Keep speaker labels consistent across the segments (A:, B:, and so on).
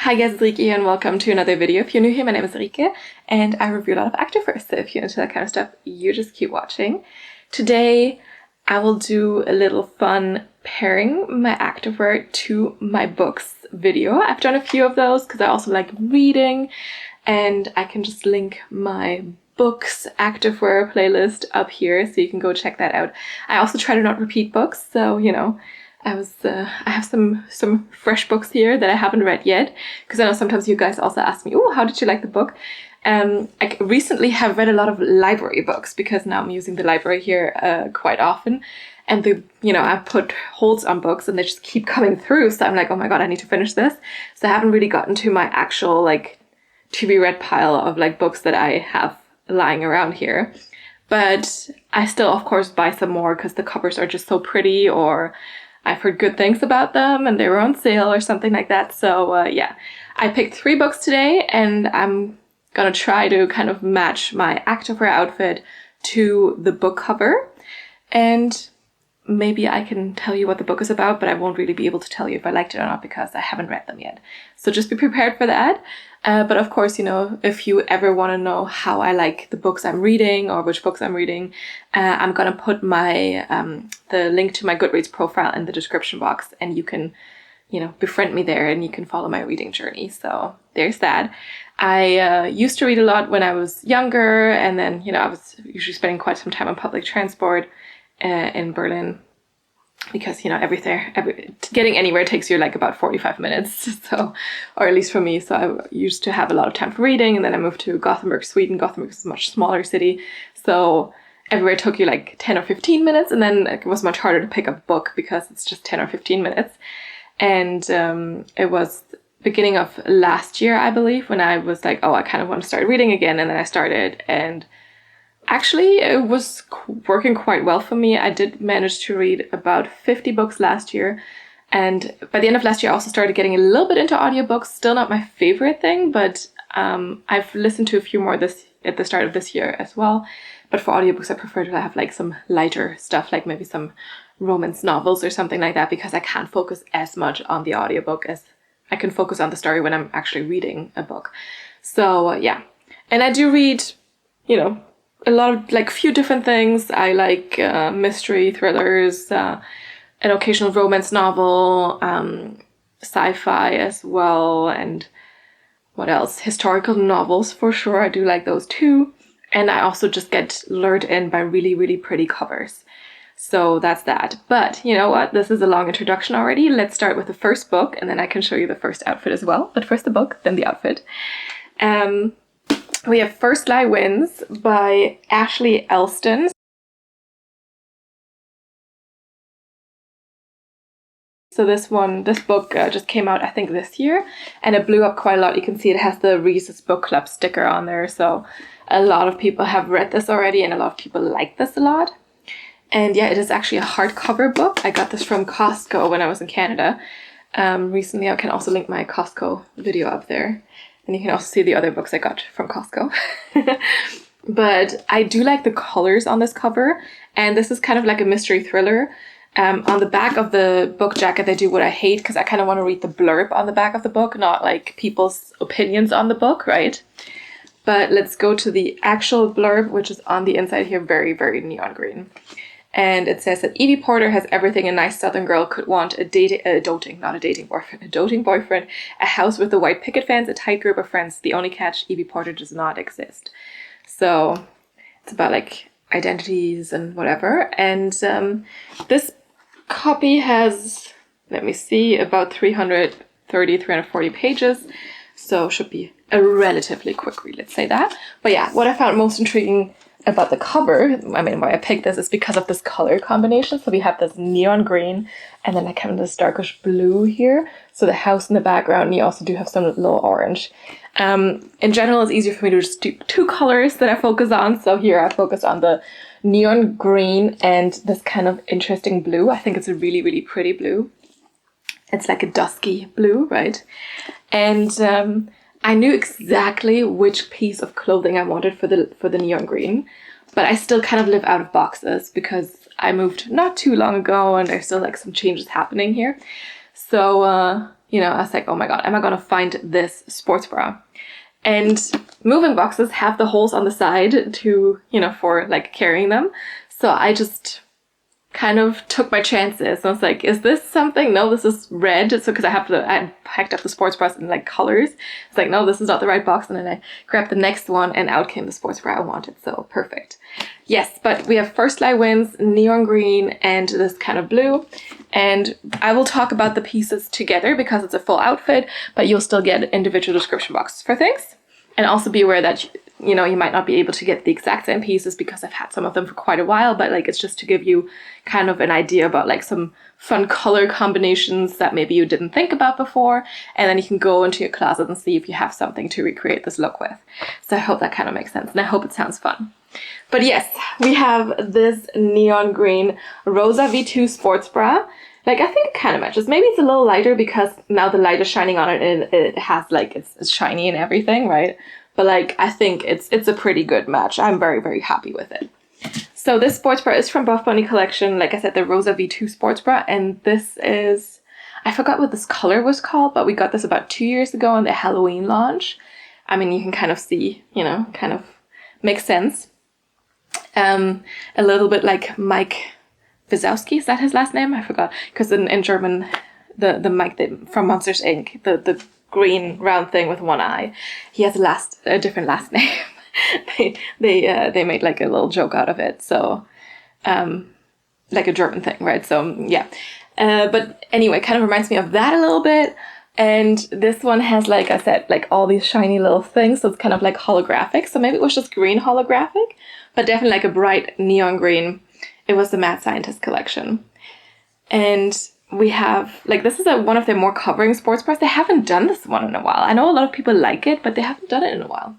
A: Hi guys, it's Rike here and welcome to another video. If you're new here, my name is Rike and I review a lot of activewear, so if you're into that kind of stuff, you just keep watching. Today, I will do a little fun pairing my activewear to my books video. I've done a few of those because I also like reading, and I can just link my books activewear playlist up here so you can go check that out. I also try to not repeat books, so you know, I have some fresh books here that I haven't read yet, because I know sometimes you guys also ask me, oh, how did you like the book? I recently have read a lot of library books because now I'm using the library here quite often, and I put holds on books and they just keep coming through, so I'm like, oh my god, I need to finish this. So I haven't really gotten to my actual like to be read pile of like books that I have lying around here, but I still of course buy some more because the covers are just so pretty, or I've heard good things about them and they were on sale or something like that. So yeah, I picked 3 books today and I'm gonna try to kind of match my activewear outfit to the book cover. And maybe I can tell you what the book is about, but I won't really be able to tell you if I liked it or not because I haven't read them yet. So just be prepared for that. But of course, you know, if you ever want to know how I like the books I'm reading or which books I'm reading, I'm going to put my the link to my Goodreads profile in the description box, and you can, you know, befriend me there and you can follow my reading journey. So there's that. I used to read a lot when I was younger, and then, you know, I was usually spending quite some time on public transport in Berlin, because, you know, getting anywhere takes you like about 45 minutes, so, or at least for me. So I used to have a lot of time for reading, and then I moved to Gothenburg, Sweden. Gothenburg is a much smaller city, so everywhere took you like 10 or 15 minutes, and then it was much harder to pick up a book because it's just 10 or 15 minutes. And it was beginning of last year, I believe, when I was like, oh, I kind of want to start reading again, and then I started, and actually, it was working quite well for me. I did manage to read about 50 books last year. And by the end of last year, I also started getting a little bit into audiobooks. Still not my favorite thing, but I've listened to a few more at the start of this year as well. But for audiobooks, I prefer to have like some lighter stuff, like maybe some romance novels or something like that, because I can't focus as much on the audiobook as I can focus on the story when I'm actually reading a book. So yeah, and I do read, you know, a lot of like few different things. I like mystery thrillers, an occasional romance novel, sci-fi as well, and what else? Historical novels for sure. I do like those too. And I also just get lured in by really, really pretty covers. So that's that. But you know what? This is a long introduction already. Let's start with the first book, and then I can show you the first outfit as well. But first the book, then the outfit. We have First Lie Wins by Ashley Elston. So this book just came out, I think, this year, and it blew up quite a lot. You can see it has the Reese's Book Club sticker on there, so a lot of people have read this already, and a lot of people like this a lot. And yeah, it is actually a hardcover book. I got this from Costco when I was in Canada recently. I can also link my Costco video up there. And you can also see the other books I got from Costco. But I do like the colors on this cover. And this is kind of like a mystery thriller. On the back of the book jacket, they do what I hate, because I kind of want to read the blurb on the back of the book, not like people's opinions on the book, right? But let's go to the actual blurb, which is on the inside here, very, very neon green. And it says that Evie Porter has everything a nice Southern girl could want: a doting boyfriend, a house with the white picket fence, a tight group of friends. The only catch: Evie Porter does not exist. So it's about like identities and whatever. And this copy has, let me see, about 340 pages. So should be a relatively quick read, let's say that. But yeah, what I found most intriguing about the cover, I mean, why I picked this, is because of this color combination. So we have this neon green and then like kind of this darkish blue here. So the house in the background, and you also do have some little orange. In general, it's easier for me to just do 2 colors that I focus on. So here I focus on the neon green and this kind of interesting blue. I think it's a really, really pretty blue. It's like a dusky blue, right? And I knew exactly which piece of clothing I wanted for the neon green, but I still kind of live out of boxes because I moved not too long ago and there's still like some changes happening here. So you know, I was like, oh my God, am I going to find this sports bra? And moving boxes have the holes on the side to, you know, for like carrying them. So I just kind of took my chances. I was like, is this something? No, this is red. So because I packed up the sports bras in like colors. It's like, no, this is not the right box. And then I grabbed the next one and out came the sports bra I wanted. So perfect. Yes, but we have First Lie Wins, neon green, and this kind of blue. And I will talk about the pieces together because it's a full outfit, but you'll still get individual description boxes for things. And also be aware that, you know, you might not be able to get the exact same pieces because I've had some of them for quite a while, but like it's just to give you kind of an idea about like some fun color combinations that maybe you didn't think about before. And then you can go into your closet and see if you have something to recreate this look with. So I hope that kind of makes sense and I hope it sounds fun. But yes, we have this neon green Rosa V2 sports bra. Like, I think it kind of matches. Maybe it's a little lighter because now the light is shining on it and it has, like, it's shiny and everything, right? But, like, I think it's a pretty good match. I'm very, very happy with it. So this sports bra is from Buffbunny collection. Like I said, the Rosa V2 sports bra. And this is, I forgot what this color was called, but we got this about 2 years ago on the Halloween launch. I mean, you can kind of see, you know, kind of makes sense. A little bit like Mike Wazowski, is that his last name? I forgot. Because in German, the Mike from Monsters Inc., the green round thing with one eye, he has a different last name. they made like a little joke out of it. So, like a German thing, right? So yeah. But anyway, kind of reminds me of that a little bit. And this one has, like I said, like all these shiny little things. So it's kind of like holographic. So maybe it was just green holographic, but definitely like a bright neon green. It was the Mad Scientist collection. And we have, like, this is one of their more covering sports bras. They haven't done this one in a while. I know a lot of people like it, but they haven't done it in a while.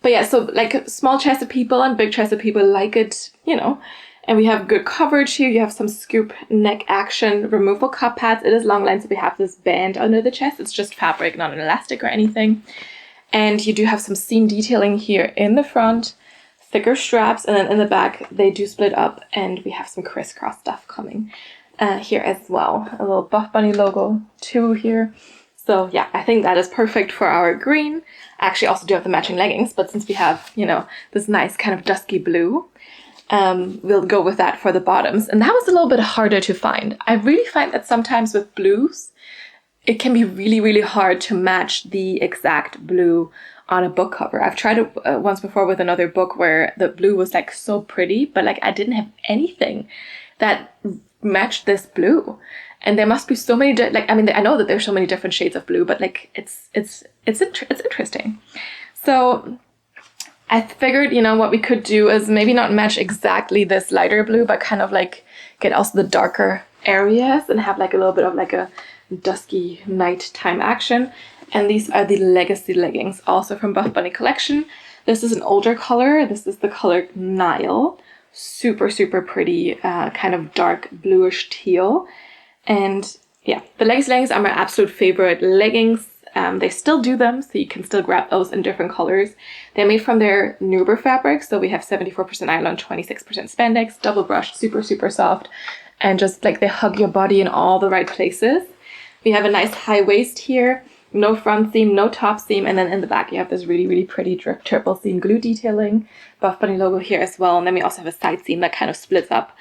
A: But yeah, so like small chested people and big chested people like it, you know. And we have good coverage here. You have some scoop neck action, removable cup pads. It is long line, so we have this band under the chest. It's just fabric, not an elastic or anything. And you do have some seam detailing here in the front, thicker straps, and then in the back, they do split up, and we have some crisscross stuff coming here as well. A little Buffbunny logo too here. So yeah, I think that is perfect for our green. I actually also do have the matching leggings, but since we have, you know, this nice kind of dusky blue, we'll go with that for the bottoms. And that was a little bit harder to find. I really find that sometimes with blues, it can be really, really hard to match the exact blue on a book cover. I've tried it once before with another book where the blue was like so pretty, but like I didn't have anything that matched this blue. And there must be so many, like, I mean, I know that there's so many different shades of blue, but like it's interesting. So I figured, you know, what we could do is maybe not match exactly this lighter blue, but kind of like get also the darker areas and have like a little bit of like a dusky nighttime action. And these are the Legacy leggings, also from Buffbunny collection. This is an older color. This is the color Nile. Super, super pretty, kind of dark bluish teal. And yeah, the Legacy leggings are my absolute favorite leggings. They still do them, so you can still grab those in different colors. They're made from their Nuber fabric, so we have 74% nylon, 26% spandex, double brushed, super, super soft, and just like they hug your body in all the right places. We have a nice high waist here, no front seam, no top seam, and then in the back you have this really, really pretty drip triple seam glue detailing, Buffbunny logo here as well, and then we also have a side seam that kind of splits up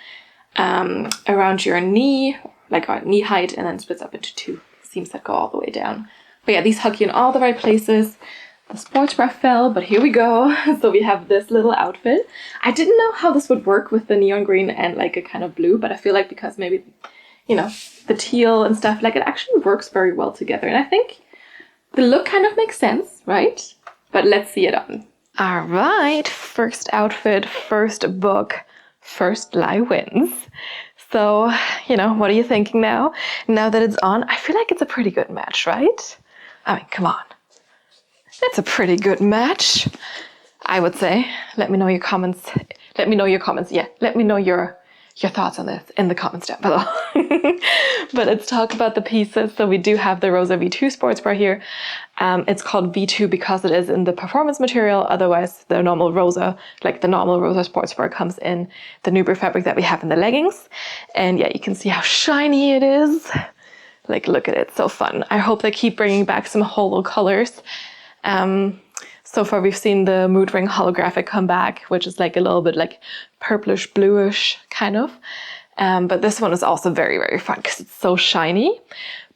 A: around your knee, like our knee height, and then splits up into two seams that go all the way down. But yeah, these hug you in all the right places. The sports bra fell, but here we go. So we have this little outfit. I didn't know how this would work with the neon green and like a kind of blue, but I feel like because maybe, you know, the teal and stuff, like it actually works very well together. And I think the look kind of makes sense, right? But let's see it on. All right, first outfit, first book, First Lie Wins. So, you know, what are you thinking now? Now that it's on, I feel like it's a pretty good match, right? I mean, come on. It's a pretty good match, I would say. Let me know your comments. Let me know your comments. Yeah, let me know your thoughts on this in the comments down below. But let's talk about the pieces. So we do have the Rosa V2 sports bra here. It's called V2 because it is in the performance material. Otherwise, the normal Rosa, like the normal Rosa sports bra, comes in the Nuber fabric that we have in the leggings. And yeah, you can see how shiny it is. Like, look at it, so fun. I hope they keep bringing back some holo colors. So far we've seen the Mood Ring holographic come back, which is like a little bit like purplish bluish kind of. But this one is also very, very fun because it's so shiny.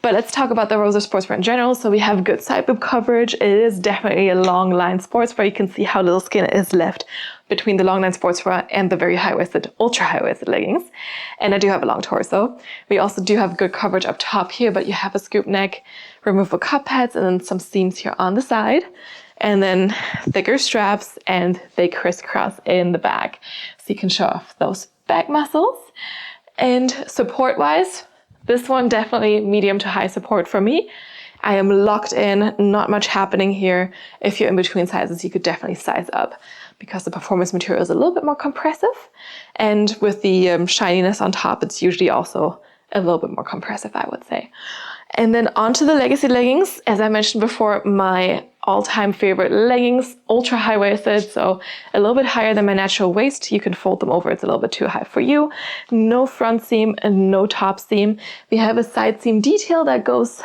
A: But let's talk about the Rosa sportswear in general. So we have good side boob coverage. It is definitely a long line sportswear. You can see how little skin is left between the long line sportswear and the very high-waisted, ultra high-waisted leggings. And I do have a long torso. We also do have good coverage up top here, but you have a scoop neck, removable cup pads, and then some seams here on the side. And then thicker straps, and they crisscross in the back. So you can show off those back muscles. And support-wise, this one definitely medium to high support for me. I am locked in, not much happening here. If you're in between sizes, you could definitely size up because the performance material is a little bit more compressive. And with the shininess on top, it's usually also a little bit more compressive, I would say. And then onto the legacy leggings. As I mentioned before, my all-time favorite leggings, ultra high-waisted, so a little bit higher than my natural waist. You can fold them over, it's a little bit too high for you. No front seam and no top seam. We have a side seam detail that goes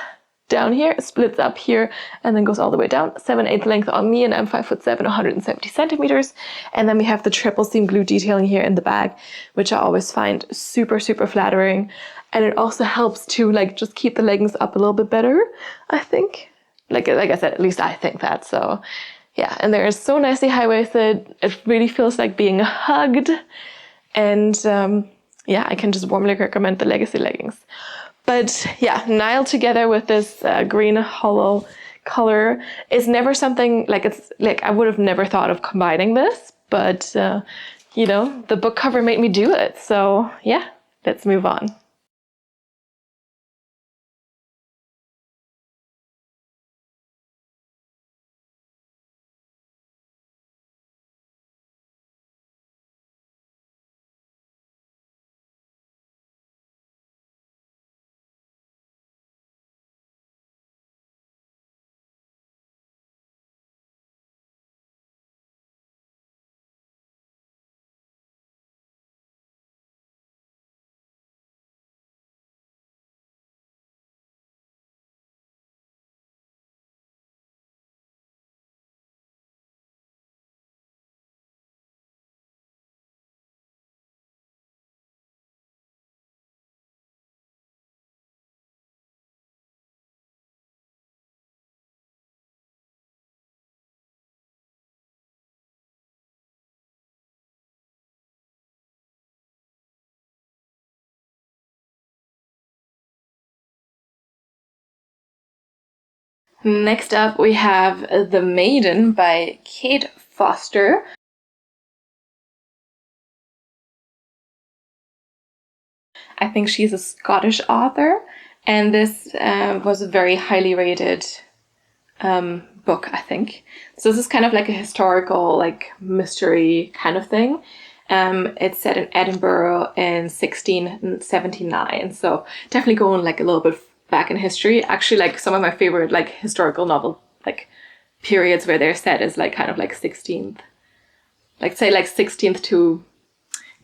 A: down here, splits up here, and then goes all the way down. 7/8 length on me, and I'm 5'7", 170 centimeters. And then we have the triple seam glue detailing here in the back, which I always find super, super flattering. And it also helps to like just keep the leggings up a little bit better, I think. Like I said, at least I think that. So yeah, and they're so nicely high-waisted. It really feels like being hugged. And yeah, I can just warmly recommend the legacy leggings. But yeah, Nile together with this green hollow color is never something like, it's like I would have never thought of combining this, but you know, the book cover made me do it. So yeah, let's move on. Next up, we have The Maiden by Kate Foster. I think she's a Scottish author, and this was a very highly rated book, I think. So this is kind of like a historical, like mystery kind of thing. It's set in Edinburgh in 1679, so definitely going like a little bit back in history. Actually, like some of my favorite like historical novel like periods where they're set is like kind of like 16th, like say like 16th to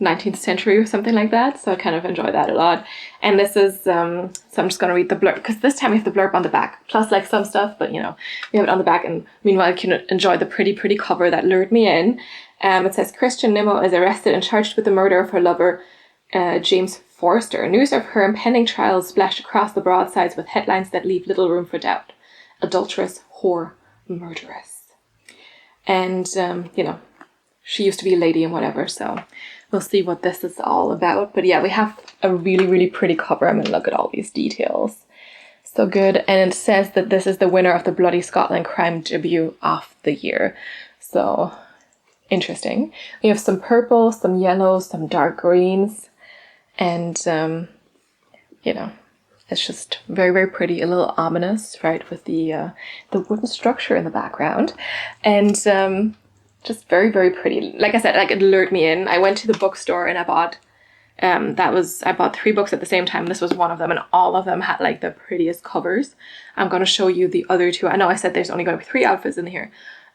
A: 19th century or something like that. So I kind of enjoy that a lot. And this is, so I'm just going to read the blurb, because this time we have the blurb on the back, plus like some stuff, but you know, we have it on the back. And meanwhile, you can enjoy the pretty, pretty cover that lured me in. It says, Christian Nimmo is arrested and charged with the murder of her lover, James Forster. News of her impending trial splashed across the broadsides with headlines that leave little room for doubt. Adulteress, whore, murderess. And, you know, she used to be a lady and whatever, so we'll see what this is all about. But yeah, we have a really, really pretty cover. I mean, look at all these details. So good. And it says that this is the winner of the Bloody Scotland Crime Debut of the Year. So interesting. We have some purple, some yellows, some dark greens. And, you know, it's just very, very pretty. A little ominous, right? With the wooden structure in the background. And, just very, very pretty. Like I said, like it lured me in. I went to the bookstore and I bought, I bought 3 books at the same time. This was one of them, and all of them had like the prettiest covers. I'm going to show you the other 2. I know I said there's only going to be 3 outfits in here,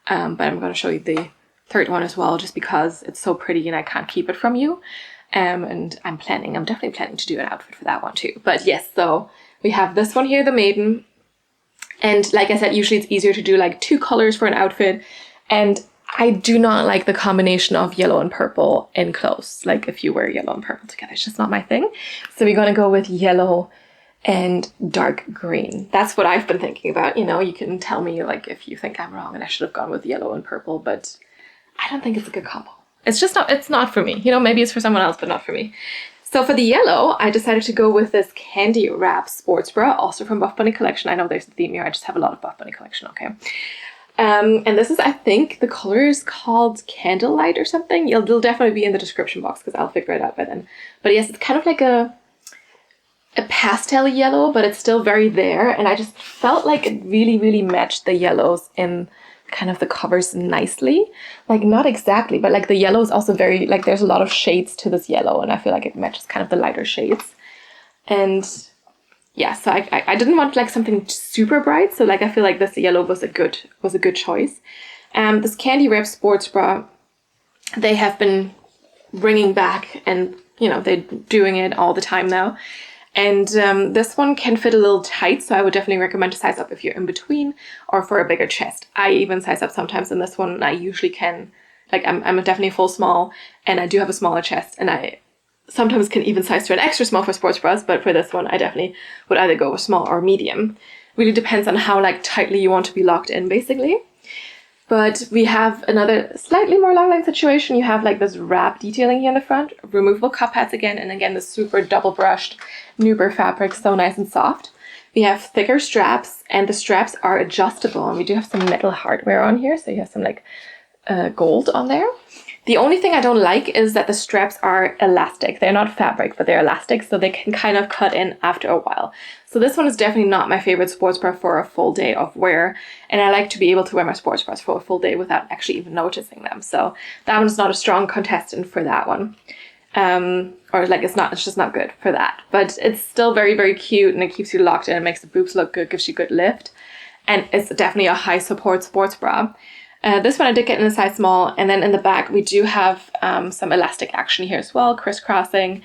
A: but I'm going to show you the third one as well, just because it's so pretty and I can't keep it from you. And I'm definitely planning to do an outfit for that one too. But yes, so We have this one here, the Maiden. And like I said, usually it's easier to do like 2 colors for an outfit. And I do not like the combination of yellow and purple in clothes. Like if you wear yellow and purple together, it's just not my thing. So we're going to go with yellow and dark green. That's what I've been thinking about. You know, you can tell me like if you think I'm wrong and I should have gone with yellow and purple, but I don't think it's a good combo. It's not for me. You know, maybe it's for someone else, but not for me. So for the yellow, I decided to go with this candy wrap sports bra, also from Buffbunny collection. I know there's a theme here. I just have a lot of Buffbunny collection, okay? And this is, I think, the color is called Candlelight or something. It'll definitely be in the description box because I'll figure it out by then. But yes, it's kind of like a pastel yellow, but it's still very there. And I just felt like it really, really matched the yellows in kind of the covers nicely. Like not exactly, but like the yellow is also very, like there's a lot of shades to this yellow, and I feel like it matches kind of the lighter shades. And yeah, so I didn't want like something super bright, so like I feel like this yellow was a good choice. This candy wrap sports bra, they have been bringing back, and you know they're doing it all the time now. And this one can fit a little tight, so I would definitely recommend to size up if you're in between or for a bigger chest. I even size up sometimes in this one, and I usually can, like I'm definitely full small, and I do have a smaller chest, and I sometimes can even size to an extra small for sports bras, but for this one I definitely would either go with small or medium. Really depends on how like tightly you want to be locked in, basically. But we have another slightly more long line situation. You have like this wrap detailing here in the front, removable cup pads again, and again the super double brushed Nuber fabric, so nice and soft. We have thicker straps, and the straps are adjustable, and we do have some metal hardware on here, so you have some like gold on there. The only thing I don't like is that the straps are elastic. They're not fabric, but they're elastic, so they can kind of cut in after a while. So this one is definitely not my favorite sports bra for a full day of wear, and I like to be able to wear my sports bras for a full day without actually even noticing them. So that one's not a strong contestant for that one. Or like it's just not good for that. But it's still very, very cute, and it keeps you locked in. It makes the boobs look good, gives you good lift, and it's definitely a high support sports bra. This one I did get in a size small, and then in the back we do have some elastic action here as well, crisscrossing,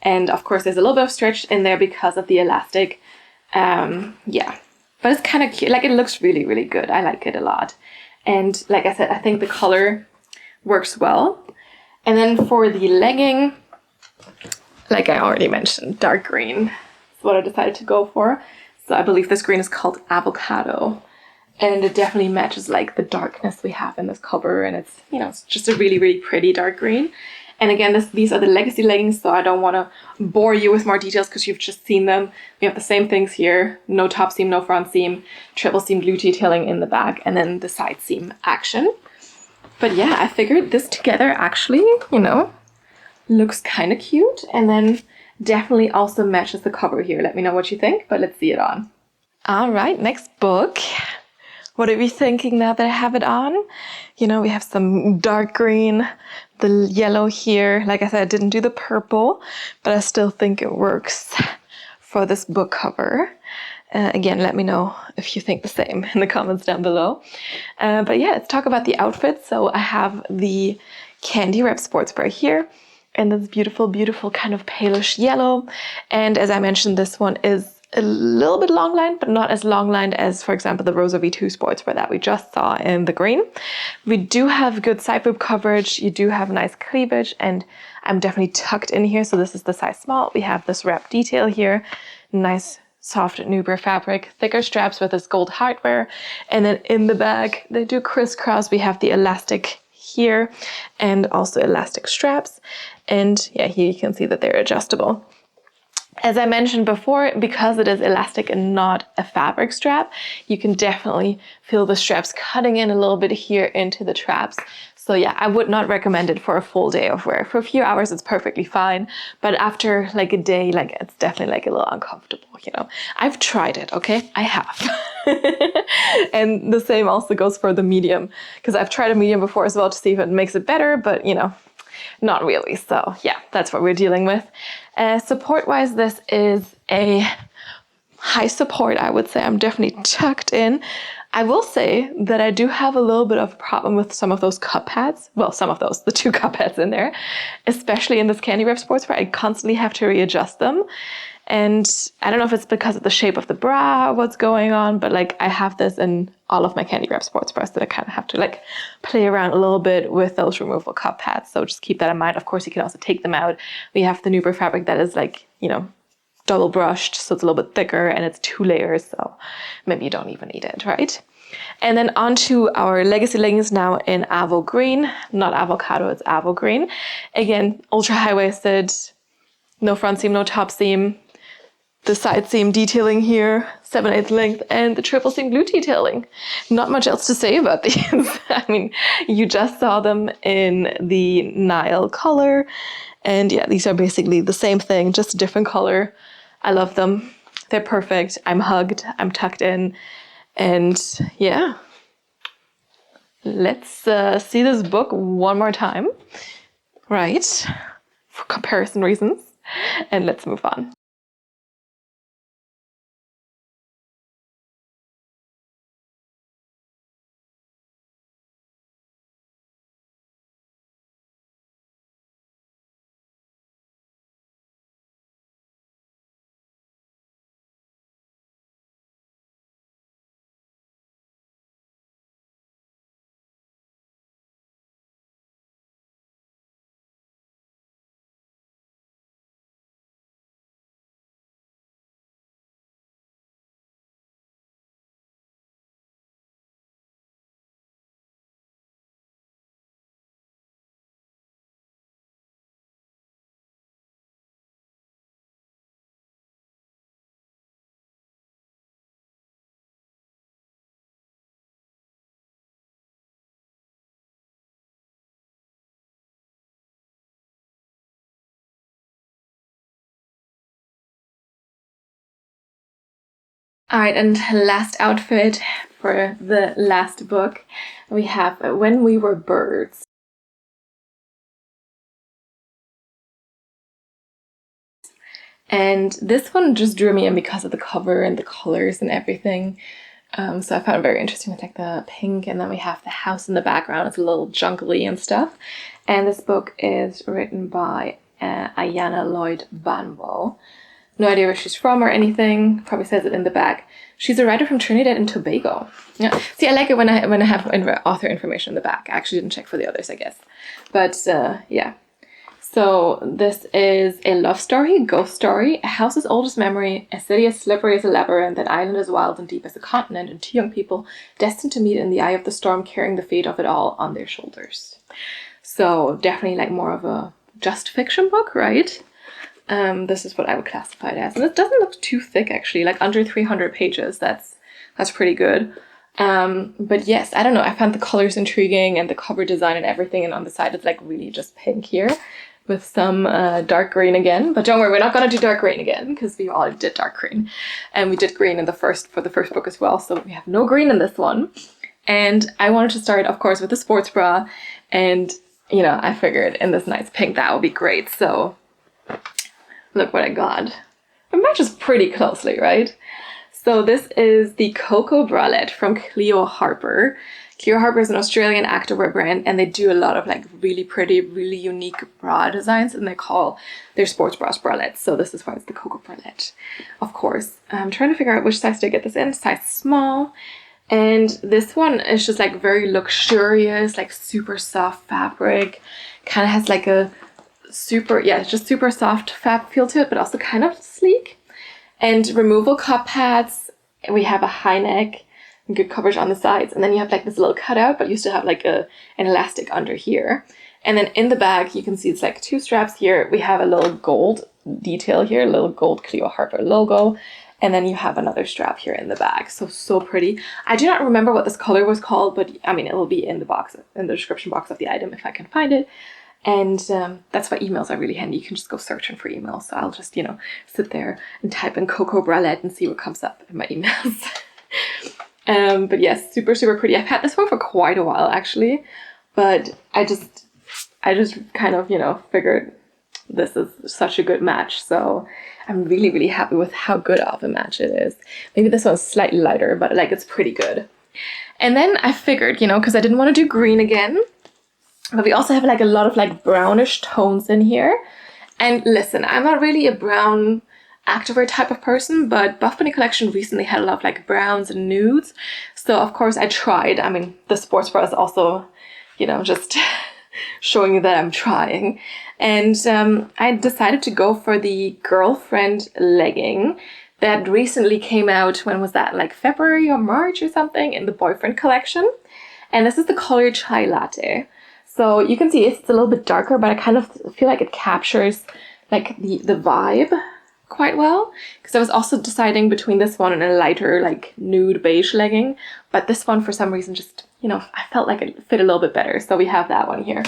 A: and of course there's a little bit of stretch in there because of the elastic. Yeah, but it's kind of cute. Like it looks really, really good. I like it a lot, and like I said, I think the color works well. And then for the legging, like I already mentioned, dark green is what I decided to go for. So I believe this green is called Avocado. And it definitely matches like the darkness we have in this cover, and it's, you know, it's just a really, really pretty dark green. And again, these are the legacy leggings, so I don't want to bore you with more details because you've just seen them. We have the same things here: no top seam, no front seam, triple seam blue detailing in the back, and then the side seam action. But yeah, I figured this together actually, you know, looks kind of cute, and then definitely also matches the cover here. Let me know what you think, but let's see it on. All right, next book. What are we thinking now that I have it on? You know, we have some dark green, the yellow here. Like I said, I didn't do the purple, but I still think it works for this book cover. Again, let me know if you think the same in the comments down below. But yeah, let's talk about the outfit. So I have the candy wrap sports bra here, and this beautiful, beautiful kind of palish yellow. And as I mentioned, this one is a little bit long lined, but not as long lined as, for example, the Rosa V2 sports bra that we just saw in the green. We do have good side boob coverage. You do have nice cleavage, and I'm definitely tucked in here. So this is the size small. We have this wrap detail here, nice soft Nuber fabric, thicker straps with this gold hardware. And then in the back, they do crisscross. We have the elastic here and also elastic straps. And yeah, here you can see that they're adjustable. As I mentioned before, because it is elastic and not a fabric strap, you can definitely feel the straps cutting in a little bit here into the traps. So yeah, I would not recommend it for a full day of wear. For a few hours, it's perfectly fine. But after like a day, like it's definitely like a little uncomfortable, you know. I've tried it, okay? I have. And the same also goes for the medium, because I've tried a medium before as well to see if it makes it better, but you know, not really. So yeah, that's what we're dealing with. Support-wise, this is a high support, I would say. I'm definitely tucked in. I will say that I do have a little bit of a problem with some of those cup pads. Well, some of those, the 2 cup pads in there, especially in this Candy Wrap Sportswear. I constantly have to readjust them. And I don't know if it's because of the shape of the bra or what's going on, but like I have this in all of my Candy Wrap sports bras that I kind of have to like play around a little bit with those removable cup pads. So just keep that in mind. Of course, you can also take them out. We have the Nuber fabric that is like, you know, double brushed, so it's a little bit thicker and it's 2 layers. So maybe you don't even need it, right? And then onto our Legacy leggings now in Avo Green, not avocado, it's Avo Green. Again, ultra high-waisted, no front seam, no top seam. The side seam detailing here, 7/8 length, and the triple seam glute detailing. Not much else to say about these. I mean, you just saw them in the Nile color. And yeah, these are basically the same thing, just a different color. I love them. They're perfect. I'm hugged. I'm tucked in. And yeah, let's see this book one more time, right? For comparison reasons. And let's move on. All right, and last outfit for the last book, we have When We Were Birds. And this one just drew me in because of the cover and the colors and everything. So I found it very interesting with like the pink, and then we have the house in the background. It's a little jungly and stuff. And this book is written by Ayanna Lloyd Banwo. No idea where she's from or anything. Probably says it in the back. She's a writer from Trinidad and Tobago. Yeah. See, I like it when I have author information in the back. I actually didn't check for the others, I guess. But yeah. So this is a love story, ghost story, a house's oldest memory, a city as slippery as a labyrinth, an island as wild and deep as a continent, and 2 young people destined to meet in the eye of the storm, carrying the fate of it all on their shoulders. So definitely like more of a just fiction book, right? This is what I would classify it as. And it doesn't look too thick, actually, like under 300 pages. That's pretty good. But yes, I don't know. I found the colors intriguing and the cover design and everything. And on the side, it's like really just pink here with some dark green again. But don't worry, we're not going to do dark green again because we already did dark green. And we did green in for the first book as well. So we have no green in this one. And I wanted to start, of course, with the sports bra. And, you know, I figured in this nice pink, that would be great. So look what I got. It matches pretty closely, right? So this is the Coco Bralet from Cleo Harper. Cleo Harper is an Australian activewear brand, and they do a lot of like really pretty, really unique bra designs, and they call their sports bras bralettes. So this is why it's the Coco Bralet, of course. I'm trying to figure out which size to get this in. Size small. And this one is just like very luxurious, like super soft fabric. Kind of has like a super, yeah, just super soft fab feel to it, but also kind of sleek. And removable cup pads. We have a high neck and good coverage on the sides. And then you have like this little cutout, but you still have like an elastic under here. And then in the back, you can see it's like 2 straps here. We have a little gold detail here, a little gold Cleo Harper logo. And then you have another strap here in the back. So pretty. I do not remember what this color was called, but I mean, it will be in the box, in the description box of the item if I can find it. And that's why emails are really handy. You can just go searching for emails. So I'll just, you know, sit there and type in Coco Bralet and see what comes up in my emails. But yes, super pretty. I've had this one for quite a while actually, but I just kind of, you know, figured this is such a good match. So I'm really happy with how good of a match it is. Maybe this one's slightly lighter, but like it's pretty good. And then I figured, you know, because I didn't want to do green again, but we also have like a lot of like brownish tones in here. And listen, I'm not really a brown activewear type of person, but Buffbunny collection recently had a lot of like browns and nudes. So of course I tried. I mean, the sports bra is also, you know, just showing you that I'm trying. And I decided to go for the girlfriend legging that recently came out. When was that? Like February or March or something, in the boyfriend collection. And this is the color Chai Latte. So you can see it's a little bit darker, but I kind of feel like it captures like the vibe quite well. Because I was also deciding between this one and a lighter like nude beige legging. But this one for some reason just, you know, I felt like it fit a little bit better. So we have that one here.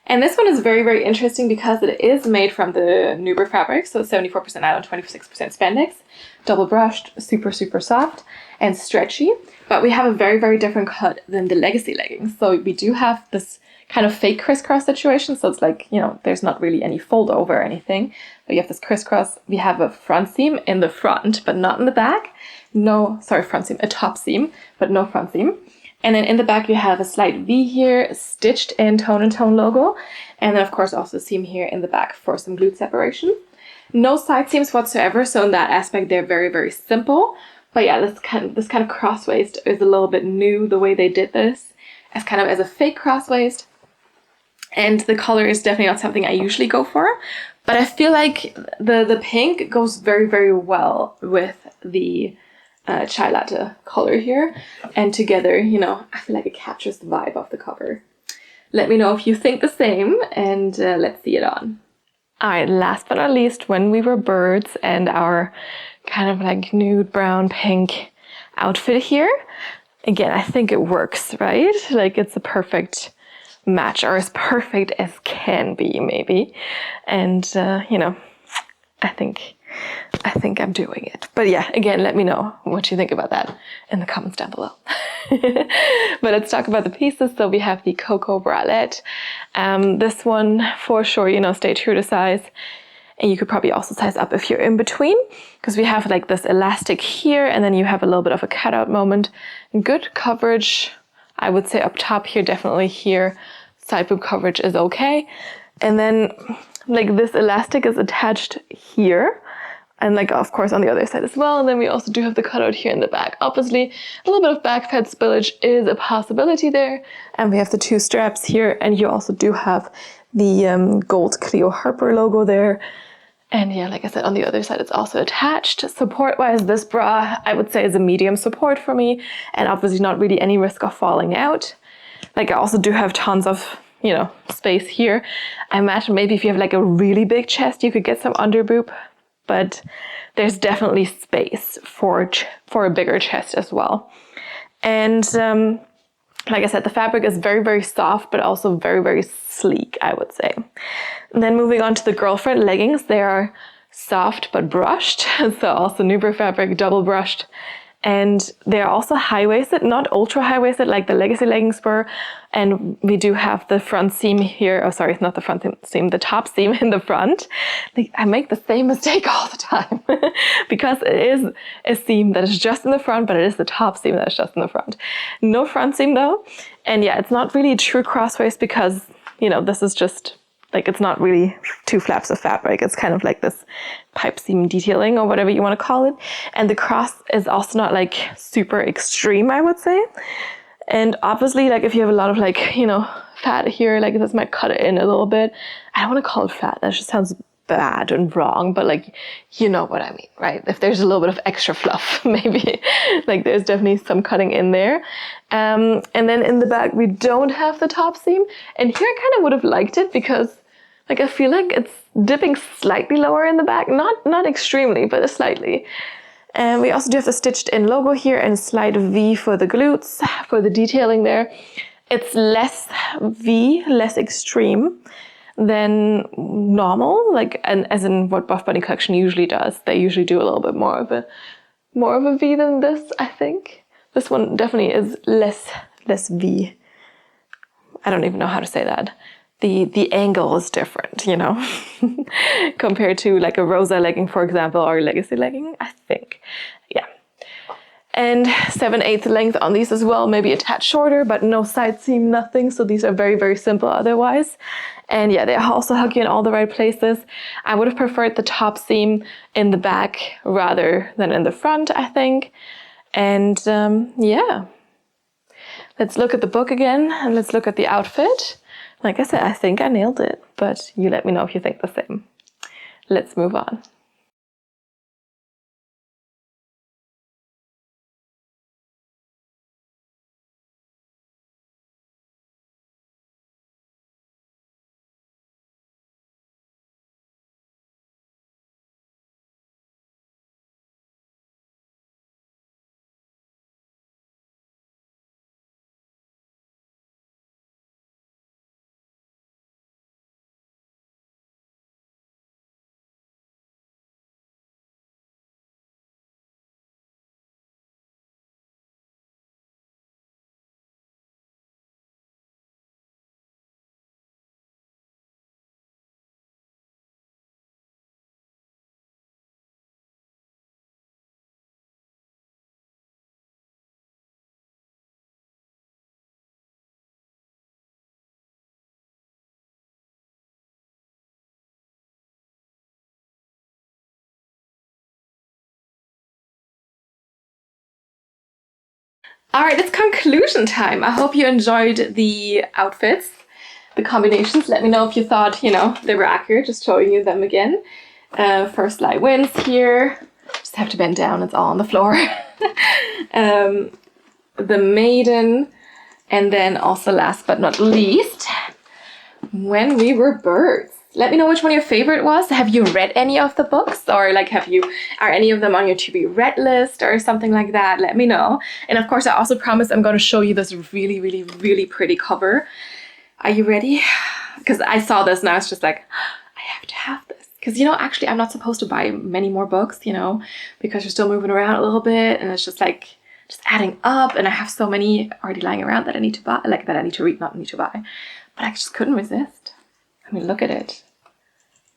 A: And this one is very, very interesting because it is made from the Nuber fabric. So 74% nylon, 26% spandex. Double brushed, super, super soft and stretchy. But we have a very, very different cut than the legacy leggings. So we do have this kind of fake crisscross situation. So it's like, you know, there's not really any fold over or anything. But you have this crisscross. We have a front seam in the front, but not in the back. No, sorry, front seam, a top seam, but no front seam. And then in the back you have a slight V here, stitched in Tone and Tone logo. And then of course also a seam here in the back for some glute separation. No side seams whatsoever, so in that aspect they're very, very simple. But yeah, this kind of cross waist is a little bit new, the way they did this, as kind of as a fake cross waist. And the color is definitely not something I usually go for. But I feel like the pink goes very, very well with the Chai Latte color here, and together, you know, I feel like it captures the vibe of the cover. Let me know if you think the same, and let's see it on. Alright, last but not least, when we were birds and our kind of like nude brown pink outfit here. Again, I think it works, right? Like it's a perfect match, or as perfect as can be, maybe. And you know, I think I'm doing it. But yeah, again, let me know what you think about that in the comments down below. But let's talk about the pieces. So we have the Coco Bralet. This one, for sure, you know, stay true to size. And you could probably also size up if you're in between, because we have like this elastic here, and then you have a little bit of a cutout moment. Good coverage, I would say up top here, definitely here. Side boob coverage is okay. And then like this elastic is attached here. And like, of course, on the other side as well. And then we also do have the cutout here in the back. Obviously, a little bit of back pad spillage is a possibility there. And we have the two straps here. And you also do have the gold Cleo Harper logo there. And yeah, like I said, on the other side, it's also attached. Support-wise, this bra, I would say, is a medium support for me. And obviously not really any risk of falling out. Like I also do have tons of, you know, space here. I imagine maybe if you have like a really big chest, you could get some under boob. But there's definitely space for a bigger chest as well. And like I said, the fabric is very, very soft, but also very, very sleek, I would say. And then moving on to the girlfriend leggings, they are soft but brushed. So also Nuber fabric, double brushed. And they're also high-waisted, not ultra high-waisted like the legacy leggings were. And we do have the front seam here. Oh, sorry, it's not the front seam, the top seam in the front. Like, I make the same mistake all the time because it is a seam that is just in the front, but it is the top seam that is just in the front. No front seam though. And yeah, it's not really a true crosswaist because, you know, this is just like, it's not really two flaps of fabric. It's kind of like this pipe seam detailing or whatever you want to call it. And the cross is also not like super extreme, I would say. And obviously, like if you have a lot of like, you know, fat here, like this might cut it in a little bit. I don't want to call it fat. That just sounds bad and wrong, but like, you know what I mean, right? If there's a little bit of extra fluff, maybe like there's definitely some cutting in there. And then in the back, we don't have the top seam. And here I kind of would have liked it because like I feel like it's dipping slightly lower in the back, not extremely, but slightly. And we also do have the stitched in logo here and slight V for the glutes, for the detailing there. It's less V, less extreme than normal, like, and as in what Buffbunny collection usually does. They usually do a little bit more of a V than this, I think. This one definitely is less V. I don't even know how to say that. The angle is different, you know, compared to like a Rosa legging, for example, or a legacy legging, I think. Yeah. And 7/8 length on these as well, maybe a tad shorter, but no side seam, nothing. So these are very, very simple otherwise. And yeah, they also hug you in all the right places. I would have preferred the top seam in the back rather than in the front, I think. And yeah, let's look at the book again and let's look at the outfit. Like I said, I think I nailed it, but you let me know if you think the same. Let's move on. All right, it's conclusion time. I hope you enjoyed the outfits, the combinations. Let me know if you thought, you know, they were accurate, just showing you them again. First lie wins here. Just have to bend down, it's all on the floor. The Maiden, and then also last but not least, When We Were Birds. Let me know which one your favorite was. Have you read any of the books, or like are any of them on your to be read list or something like that? Let me know. And of course, I also promise I'm going to show you this really, really, really pretty cover. Are you ready? Because I saw this and I was just like, I have to have this. Because, you know, actually I'm not supposed to buy many more books, you know, because you're still moving around a little bit and it's just like, just adding up, and I have so many already lying around that I need to buy, like that I need to read, not need to buy. But I just couldn't resist. I mean, look at it.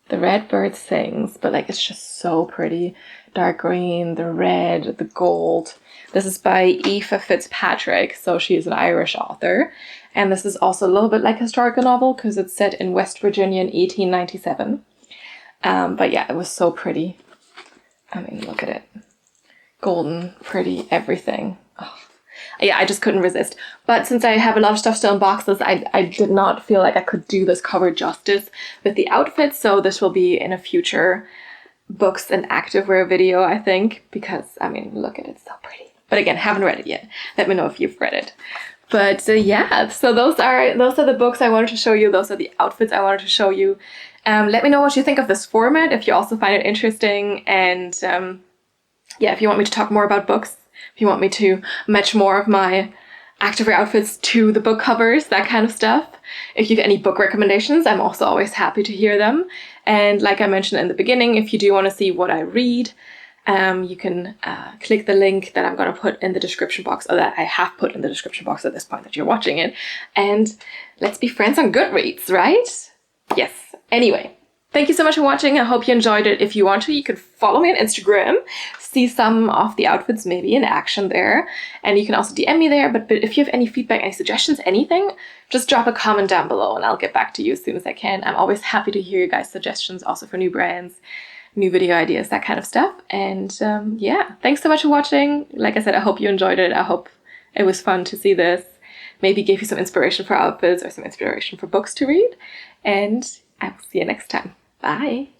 A: The red bird sings, but like it's just so pretty. Dark green, the red, the gold. This is by Aoife Fitzpatrick, so she is an Irish author. And this is also a little bit like a historical novel because it's set in West Virginia in 1897. But yeah, it was so pretty. I mean, look at it. Golden, pretty, everything. Oh. Yeah, I just couldn't resist. But since I have a lot of stuff still in boxes, I did not feel like I could do this cover justice with the outfits. So this will be in a future books and activewear video, I think, because I mean, look at it, it's so pretty. But again, haven't read it yet. Let me know if you've read it. But yeah, so those are the books I wanted to show you. Those are the outfits I wanted to show you. Let me know what you think of this format, if you also find it interesting, and yeah, if you want me to talk more about books, if you want me to match more of my activewear outfits to the book covers, that kind of stuff. If you have any book recommendations, I'm also always happy to hear them. And like I mentioned in the beginning, if you do want to see what I read, you can click the link that I'm going to put in the description box, or that I have put in the description box at this point that you're watching it. And let's be friends on Goodreads, right? Yes. Anyway. Thank you so much for watching. I hope you enjoyed it. If you want to, you can follow me on Instagram, see some of the outfits maybe in action there. And you can also DM me there. But if you have any feedback, any suggestions, anything, just drop a comment down below and I'll get back to you as soon as I can. I'm always happy to hear you guys' suggestions, also for new brands, new video ideas, that kind of stuff. And yeah, thanks so much for watching. Like I said, I hope you enjoyed it. I hope it was fun to see this. Maybe gave you some inspiration for outfits or some inspiration for books to read. And I will see you next time. Bye.